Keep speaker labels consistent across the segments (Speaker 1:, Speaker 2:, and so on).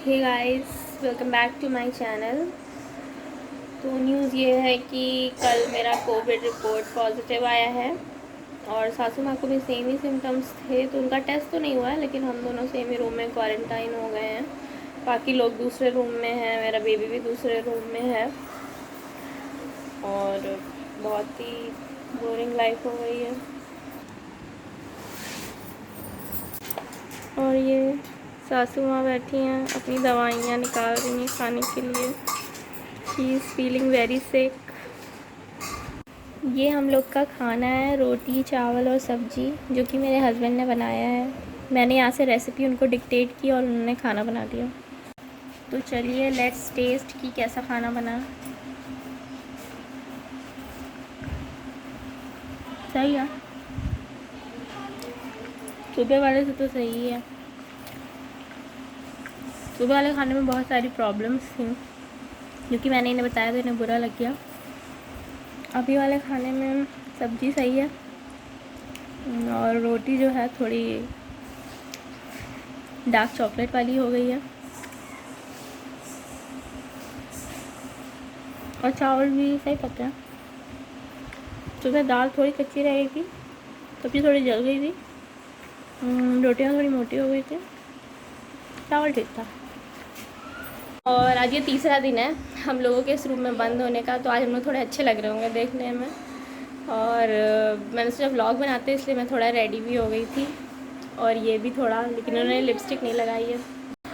Speaker 1: Hey guys, welcome back to my channel. तो news ये है कि कल मेरा कोविड रिपोर्ट पॉजिटिव आया है और सासू माँ को भी सेम ही सिम्टम्स थे। तो उनका टेस्ट तो नहीं हुआ है, लेकिन हम दोनों सेम ही रूम में क्वारंटाइन हो गए हैं। बाकी लोग दूसरे रूम में हैं, मेरा बेबी भी दूसरे रूम में है और बहुत ही बोरिंग लाइफ हो गई है। और ये सासू माँ बैठी हैं, अपनी दवाइयाँ निकाल रही हैं खाने के लिए। She is feeling very sick. ये हम लोग का खाना है, रोटी चावल और सब्ज़ी, जो कि मेरे हस्बैंड ने बनाया है। मैंने यहाँ से रेसिपी उनको डिक्टेट की और उन्होंने खाना बना दिया। तो चलिए लेट्स टेस्ट कि कैसा खाना बना। सही है, सुबह वाले से तो सही है। सुबह वाले खाने में बहुत सारी प्रॉब्लम्स थी, क्योंकि मैंने इन्हें बताया तो इन्हें बुरा लग गया। अभी वाले खाने में सब्ज़ी सही है और रोटी जो है थोड़ी डार्क चॉकलेट वाली हो गई है और चावल भी सही पकते हैं। सुबह दाल थोड़ी कच्ची रह गई थी, सब्ज़ी थोड़ी जल गई थी, रोटियाँ थोड़ी मोटी हो गई थी, चावल ठीक था। और आज ये तीसरा दिन है हम लोगों के इस रूम में बंद होने का, तो आज हम लोग थोड़े अच्छे लग रहे होंगे देखने में। और मैंने सोचा व्लॉग बनाते, इसलिए मैं थोड़ा रेडी भी हो गई थी और ये भी थोड़ा, लेकिन उन्होंने लिपस्टिक नहीं लगाई है।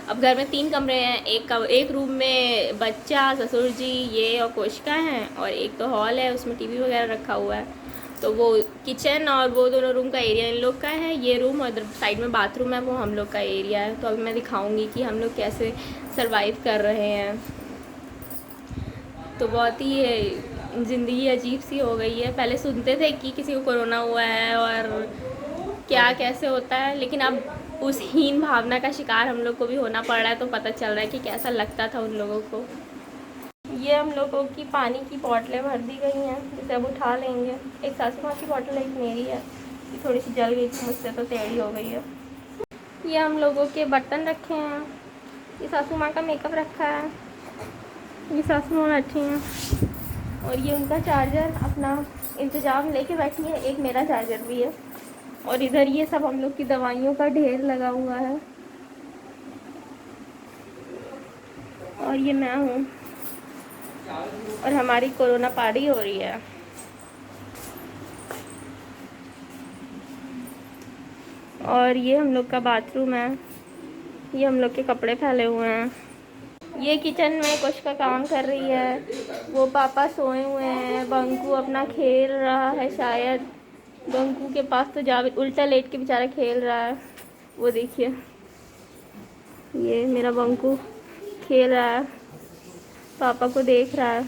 Speaker 1: अब घर में 3 कमरे हैं, एक रूम में बच्चा, ससुर जी, ये और कोशिका हैं, और एक तो हॉल है, उसमें टीवी वगैरह रखा हुआ है। तो वो किचन और वो दोनों रूम का एरिया इन लोग का है, ये रूम, और इधर साइड में बाथरूम है, वो हम लोग का एरिया है। तो अभी मैं दिखाऊंगी कि हम लोग कैसे सरवाइव कर रहे हैं। तो बहुत ही ज़िंदगी अजीब सी हो गई है। पहले सुनते थे कि किसी को कोरोना हुआ है और क्या कैसे होता है, लेकिन अब उस हीन भावना का शिकार हम लोग को भी होना पड़ रहा है, तो पता चल रहा है कि कैसा लगता था उन लोगों को। ये हम लोगों की पानी की बॉटलें भर दी गई हैं, जिसे अब उठा लेंगे। एक सासू माँ की बॉटल, एक मेरी है, ये थोड़ी सी जल गई थी मुझसे, तो टेढ़ी हो गई है। ये हम लोगों के बर्तन रखे हैं, ये सासू माँ का मेकअप रखा है, ये सासू माँ बैठी हैं और ये उनका चार्जर अपना इंतजाम लेके बैठी है। एक मेरा चार्जर भी है और इधर ये सब हम लोग की दवाइयों का ढेर लगा हुआ है और ये मैं हूँ और हमारी कोरोना पार्टी हो रही है। और ये हम लोग का बाथरूम है, ये हम लोग के कपड़े फैले हुए हैं। ये किचन में कुछ का काम कर रही है, वो पापा सोए हुए हैं, बंकू अपना खेल रहा है शायद। बंकू के पास तो जावेद उल्टा लेट के बेचारा खेल रहा है, वो देखिए, ये मेरा बंकू खेल रहा है, पापा को देख रहा है।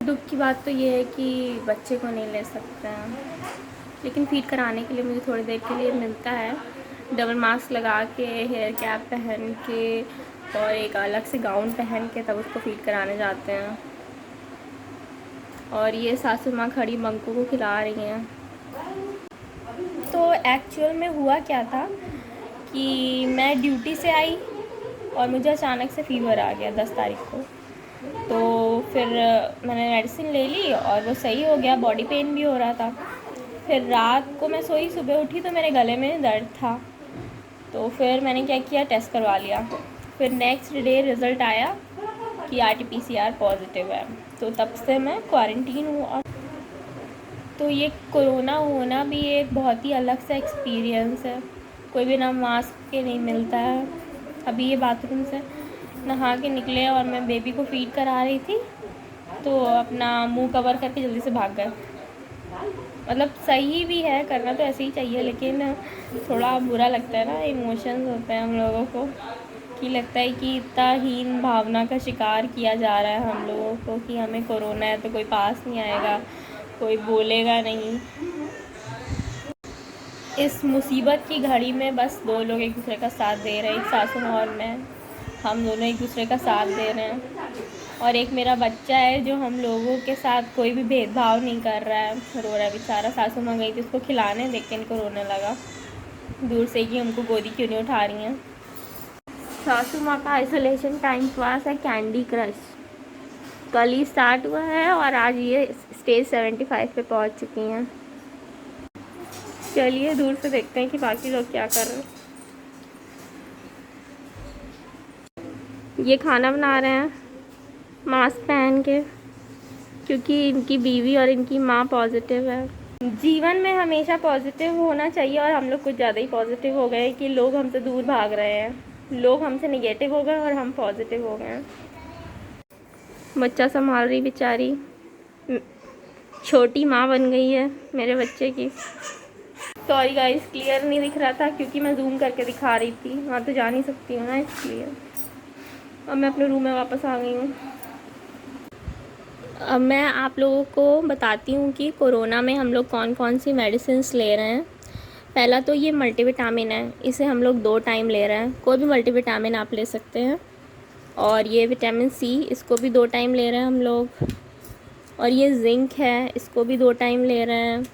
Speaker 1: दुख की बात तो ये है कि बच्चे को नहीं ले सकते हैं, लेकिन फीड कराने के लिए मुझे थोड़ी देर के लिए मिलता है। डबल मास्क लगा के, हेयर कैप पहन के और एक अलग से गाउन पहन के तब उसको फीड कराने जाते हैं। और ये सासू माँ खड़ी बंकू को खिला रही हैं। तो एक्चुअल में हुआ क्या था कि मैं ड्यूटी से आई और मुझे अचानक से फीवर आ गया 10 तारीख को। तो फिर मैंने मेडिसिन ले ली और वो सही हो गया, बॉडी पेन भी हो रहा था। फिर रात को मैं सोई, सुबह उठी तो मेरे गले में दर्द था। तो फिर मैंने क्या किया, टेस्ट करवा लिया। फिर नेक्स्ट डे रिज़ल्ट आया कि RT-PCR पॉजिटिव है, तो तब से मैं क्वारंटीन हूँ। और तो ये कोरोना होना भी एक बहुत ही अलग सा एक्सपीरियंस है। कोई भी ना मास्क के नहीं मिलता है। अभी ये बाथरूम से नहा के निकले और मैं बेबी को फीड करा रही थी, तो अपना मुंह कवर करके जल्दी से भाग गए। मतलब सही भी है, करना तो ऐसे ही चाहिए, लेकिन थोड़ा बुरा लगता है ना, इमोशंस होते हैं हम लोगों को, कि लगता है कि इतना हीन भावना का शिकार किया जा रहा है हम लोगों को कि हमें कोरोना है तो कोई पास नहीं आएगा, कोई बोलेगा नहीं। इस मुसीबत की घड़ी में बस 2 लोग एक दूसरे का साथ दे रहे हैं, एक सासू माँ और मैं, हम दोनों एक दूसरे का साथ दे रहे हैं। और एक मेरा बच्चा है जो हम लोगों के साथ कोई भी भेदभाव नहीं कर रहा है, रो रहा है बेचारा। सासू माँ गई थी उसको खिलाने, लेकिन इनको रोने लगा दूर से कि हमको गोदी क्यों नहीं उठा रही हैं। सासू माँ का आइसोलेशन टाइम पास है कैंडी क्रश। कल ही स्टार्ट हुआ है और आज ये स्टेज 75 पे पहुंच चुकी हैं। चलिए दूर से देखते हैं कि बाकी लोग क्या कर रहे हैं। ये खाना बना रहे हैं मास्क पहन के, क्योंकि इनकी बीवी और इनकी माँ पॉजिटिव है। जीवन में हमेशा पॉजिटिव होना चाहिए और हम लोग कुछ ज़्यादा ही पॉजिटिव हो गए कि लोग हमसे दूर भाग रहे हैं। लोग हमसे नेगेटिव हो गए और हम पॉजिटिव हो गए हैं। बच्चा संभाल रही बेचारी, छोटी माँ बन गई है मेरे बच्चे की। सॉरी गाइस, क्लियर नहीं दिख रहा था क्योंकि मैं जूम करके दिखा रही थी, वहाँ तो जा नहीं सकती हूँ ना, इसलिए। अब मैं अपने रूम में वापस आ गई हूँ। अब मैं आप लोगों को बताती हूँ कि कोरोना में हम लोग कौन कौन सी मेडिसिन्स ले रहे हैं। पहला तो ये मल्टीविटामिन है, इसे हम लोग 2 टाइम ले रहे हैं। कोई भी मल्टीविटामिन आप ले सकते हैं। और ये विटामिन सी, इसको भी 2 टाइम ले रहे हैं हम लोग। और ये जिंक है, इसको भी 2 टाइम ले रहे हैं।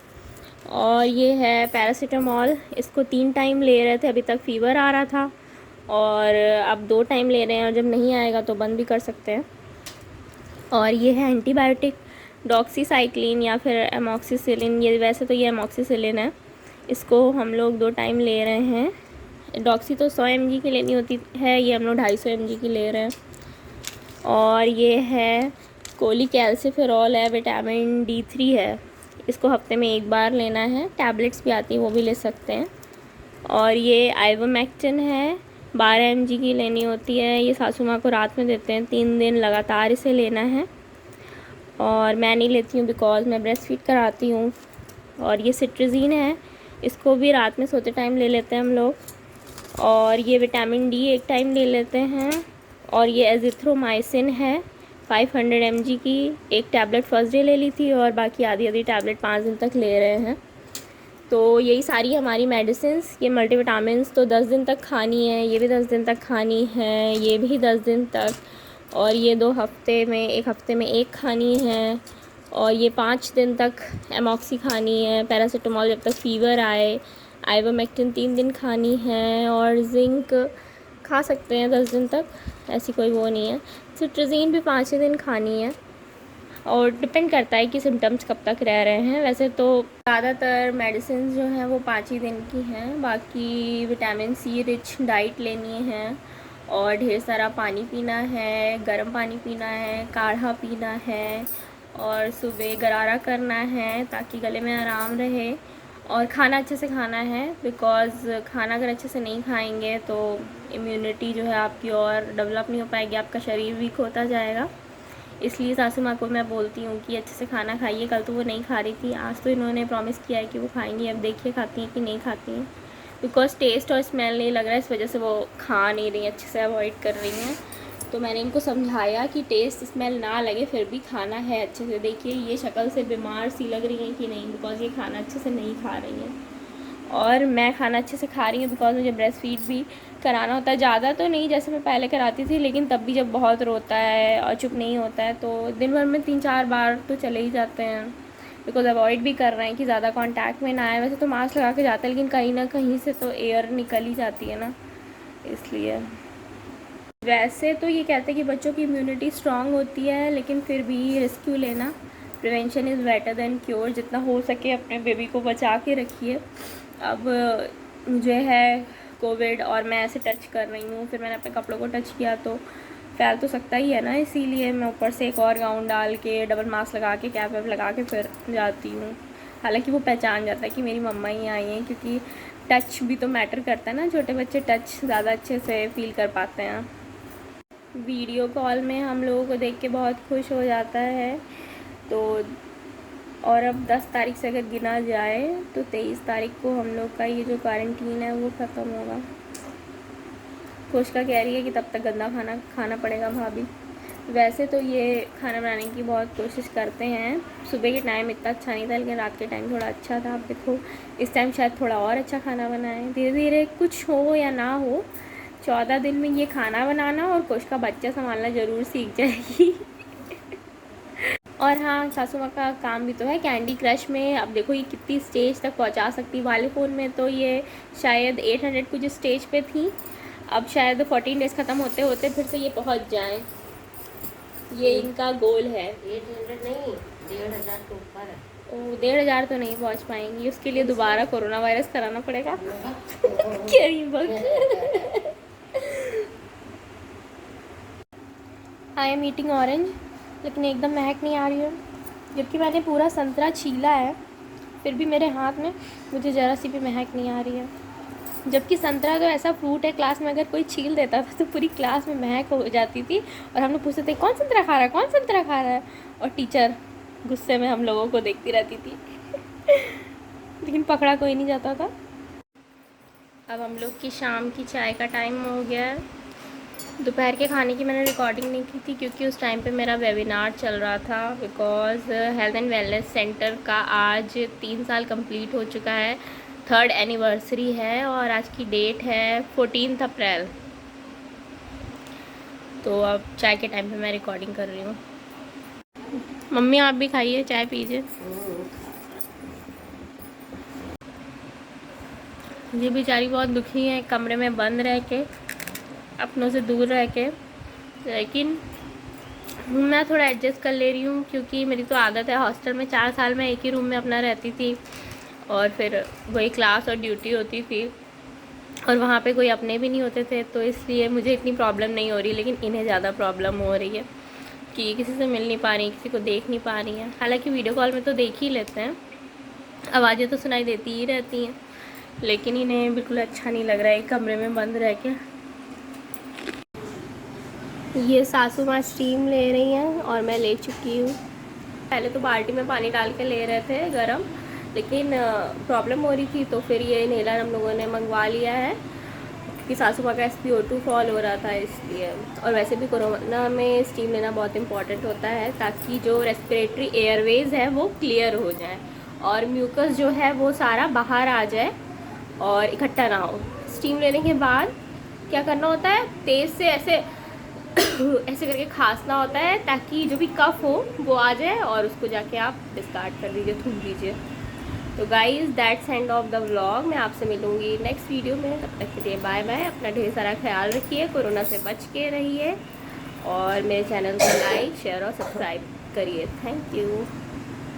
Speaker 1: और ये है पैरासीटामॉल, इसको 3 टाइम ले रहे थे, अभी तक फ़ीवर आ रहा था और अब 2 टाइम ले रहे हैं और जब नहीं आएगा तो बंद भी कर सकते हैं। और ये है एंटीबायोटिक डॉक्सीसाइक्लिन या फिर एमॉक्सिसिलिन, ये वैसे तो ये एमॉक्सिसिलिन है, इसको हम लोग 2 टाइम ले रहे हैं। डॉक्सी तो 100 mg की लेनी होती है, ये हम लोग 250 mg की ले रहे हैं। और ये है कोलिकैल्सिफेरॉल है, विटामिन D3 है, इसको हफ्ते में 1 बार लेना है। टैबलेट्स भी आती हैं, वो भी ले सकते हैं। और ये आइवोमैक्टिन है, 12 mg की लेनी होती है, ये सासू माँ को रात में देते हैं, 3 दिन लगातार इसे लेना है। और मैं नहीं लेती हूँ बिकॉज़ मैं ब्रेस्ट फीड कराती हूँ। और ये सिट्राज़ीन है, इसको भी रात में सोते टाइम ले लेते हैं हम लोग। और ये विटामिन D 1 टाइम ले लेते हैं। और ये एजिथ्रोमाइसिन है 500 mg की, एक टैबलेट फर्स्ट डे ले ली थी और बाकी आधी टैबलेट 5 दिन तक ले रहे हैं। तो यही सारी हमारी मेडिसिन्स। ये मल्टीविटामिन्स तो 10 दिन तक खानी है, ये भी 10 दिन तक खानी है, ये भी 10 दिन तक, और ये 1 हफ्ते में एक खानी है। और ये 5 दिन तक एमॉक्सी खानी है, पैरासीटामॉल जब तक फ़ीवर आए, आइवोमेक्टिन 3 दिन खानी है, और जिंक खा सकते हैं 10 दिन तक, ऐसी कोई वो नहीं है। सिट्राज़ीन भी 5 दिन खानी है और डिपेंड करता है कि सिम्टम्स कब तक रह रहे हैं। वैसे तो ज़्यादातर मेडिसिन जो हैं वो 5 ही दिन की हैं। बाकी विटामिन सी रिच डाइट लेनी है और ढेर सारा पानी पीना है, गर्म पानी पीना है, काढ़ा पीना है और सुबह गरारा करना है ताकि गले में आराम रहे। और खाना अच्छे से खाना है, बिकॉज़ खाना अगर अच्छे से नहीं खाएंगे तो इम्यूनिटी जो है आपकी और डेवलप नहीं हो पाएगी, आपका शरीर वीक होता जाएगा। इसलिए सासू माँ को मैं बोलती हूँ कि अच्छे से खाना खाइए। कल तो वो नहीं खा रही थी, आज तो इन्होंने प्रॉमिस किया है कि वो खाएंगी। अब देखिए खाती हैं कि नहीं खाती हैं, बिकॉज़ टेस्ट और स्मेल नहीं लग रहा है, इस वजह से वो खा नहीं रही, अच्छे से अवॉइड कर रही हैं। तो मैंने इनको समझाया कि टेस्ट स्मेल ना लगे फिर भी खाना है अच्छे से। देखिए ये शक्ल से बीमार सी लग रही हैं कि नहीं, बिकॉज़ ये खाना अच्छे से नहीं खा रही हैं। और मैं खाना अच्छे से खा रही हूँ बिकॉज़ मुझे ब्रेस्ट फीड भी कराना होता है। ज़्यादा तो नहीं जैसे मैं पहले कराती थी, लेकिन तब भी जब बहुत रोता है और चुप नहीं होता है तो दिन भर में 3-4 बार तो चले ही जाते हैं, बिकॉज़ अवॉइड भी कर रहे हैं कि ज़्यादा कांटेक्ट में ना आए। वैसे तो मास्क लगा के जाते हैं, लेकिन कहीं ना कहीं से तो एयर निकल ही जाती है ना, इसलिए। वैसे तो ये कहते हैं कि बच्चों की इम्यूनिटी स्ट्रांग होती है, लेकिन फिर भी रेस्क्यू लेना, prevention is better than cure. जितना हो सके अपने बेबी को बचा के रखिए। अब मुझे है कोविड और मैं ऐसे टच कर रही हूँ, फिर मैंने अपने कपड़ों को टच किया तो फैल तो सकता ही है ना, इसीलिए मैं ऊपर से एक और गाउन डाल के डबल मास्क लगा के कैप वैप लगा के फिर जाती हूँ। हालांकि वो पहचान जाता है कि मेरी मम्मा ही आई हैं, क्योंकि टच भी तो मैटर करता है ना, छोटे बच्चे टच ज़्यादा अच्छे से फील कर पाते हैं। वीडियो कॉल में हम लोगों को देख के बहुत खुश हो जाता है। तो और अब 10 तारीख से अगर गिना जाए तो 23 तारीख को हम लोग का ये जो क्वारंटीन है वो ख़त्म होगा। खुशका कह रही है कि तब तक गंदा खाना खाना पड़ेगा भाभी। वैसे तो ये खाना बनाने की बहुत कोशिश करते हैं। सुबह के टाइम इतना अच्छा नहीं था, लेकिन रात के टाइम थोड़ा अच्छा था। आप देखो इस टाइम शायद थोड़ा और अच्छा खाना बनाएं। धीरे धीरे कुछ हो या ना हो, 14 दिन में ये खाना बनाना और कुछ का बच्चा संभालना ज़रूर सीख जाएगी। और हाँ, सासू माँ का काम भी तो है कैंडी क्रश में। अब देखो ये कितनी स्टेज तक पहुँचा सकती। वाले फ़ोन में तो ये शायद 800 कुछ स्टेज पे थी, अब शायद 14 डेज़ ख़त्म होते होते फिर से ये पहुंच जाएं, ये इनका गोल है।
Speaker 2: 800 नहीं, 1500 के ऊपर है।
Speaker 1: ओ 1500 तो नहीं पहुंच पाएंगी, उसके लिए दोबारा कोरोना वायरस कराना पड़ेगा। क्या ही वक्त। आई एम ईटिंग ऑरेंज, लेकिन एकदम महक नहीं आ रही है, जबकि मैंने पूरा संतरा छीला है, फिर भी मेरे हाथ में मुझे ज़रा सी भी महक नहीं आ रही है। जबकि संतरा तो ऐसा फ्रूट है, क्लास में अगर कोई छील देता था तो पूरी क्लास में महक हो जाती थी, और हम लोग पूछते थे कौन संतरा खा रहा है, कौन संतरा खा रहा है, और टीचर गुस्से में हम लोगों को देखती रहती थी। लेकिन पकड़ा कोई नहीं जाता था। अब हम लोग की शाम की चाय का टाइम हो गया है। दोपहर के खाने की मैंने रिकॉर्डिंग नहीं की थी क्योंकि उस टाइम पे मेरा वेबिनार चल रहा था, because health and wellness centre का आज 3 साल कंप्लीट हो चुका है, 3rd एनिवर्सरी है, और आज की डेट है 14 अप्रैल। तो अब चाय के टाइम पे मैं रिकॉर्डिंग कर रही हूँ। मम्मी आप भी खाइए, चाय पीजिए। ये बेचारी बहुत दुखी है कमरे में बंद रह के, अपनों से दूर रह के, लेकिन मैं थोड़ा एडजस्ट कर ले रही हूँ क्योंकि मेरी तो आदत है। हॉस्टल में 4 साल में एक ही रूम में अपना रहती थी, और फिर वही क्लास और ड्यूटी होती थी, और वहाँ पे कोई अपने भी नहीं होते थे, तो इसलिए मुझे इतनी प्रॉब्लम नहीं हो रही। लेकिन इन्हें ज़्यादा प्रॉब्लम हो रही है कि किसी से मिल नहीं पा रही, किसी को देख नहीं पा रही हैं। हालांकि वीडियो कॉल में तो देख ही लेते हैं, आवाज़ें तो सुनाई देती ही रहती हैं, लेकिन इन्हें बिल्कुल अच्छा नहीं लग रहा है एक कमरे में बंद रह के। ये सासू माँ स्टीम ले रही हैं और मैं ले चुकी हूँ। पहले तो बाल्टी में पानी डाल के ले रहे थे गरम, लेकिन प्रॉब्लम हो रही थी, तो फिर ये इन्हेलर हम लोगों ने मंगवा लिया है क्योंकि सासू माँ का SpO2 फॉल हो रहा था, इसलिए। और वैसे भी कोरोना में स्टीम लेना बहुत इंपॉर्टेंट होता है ताकि जो रेस्पिरेटरी एयरवेज है वो क्लियर हो जाए और म्यूकस जो है वो सारा बाहर आ जाए और इकट्ठा ना हो। स्टीम लेने के बाद क्या करना होता है, तेज़ से ऐसे ऐसे करके खांसना होता है ताकि जो भी कफ हो वो आ जाए, और उसको जाके आप डिस्कार्ड कर दीजिए, थूक दीजिए। तो guys that's end of the vlog. मैं आपसे मिलूँगी नेक्स्ट वीडियो में, तब तक के लिए बाय बाय। अपना ढेर सारा ख्याल रखिए, कोरोना से बच के रहिए, और मेरे चैनल को लाइक शेयर और सब्सक्राइब करिए। Thank you.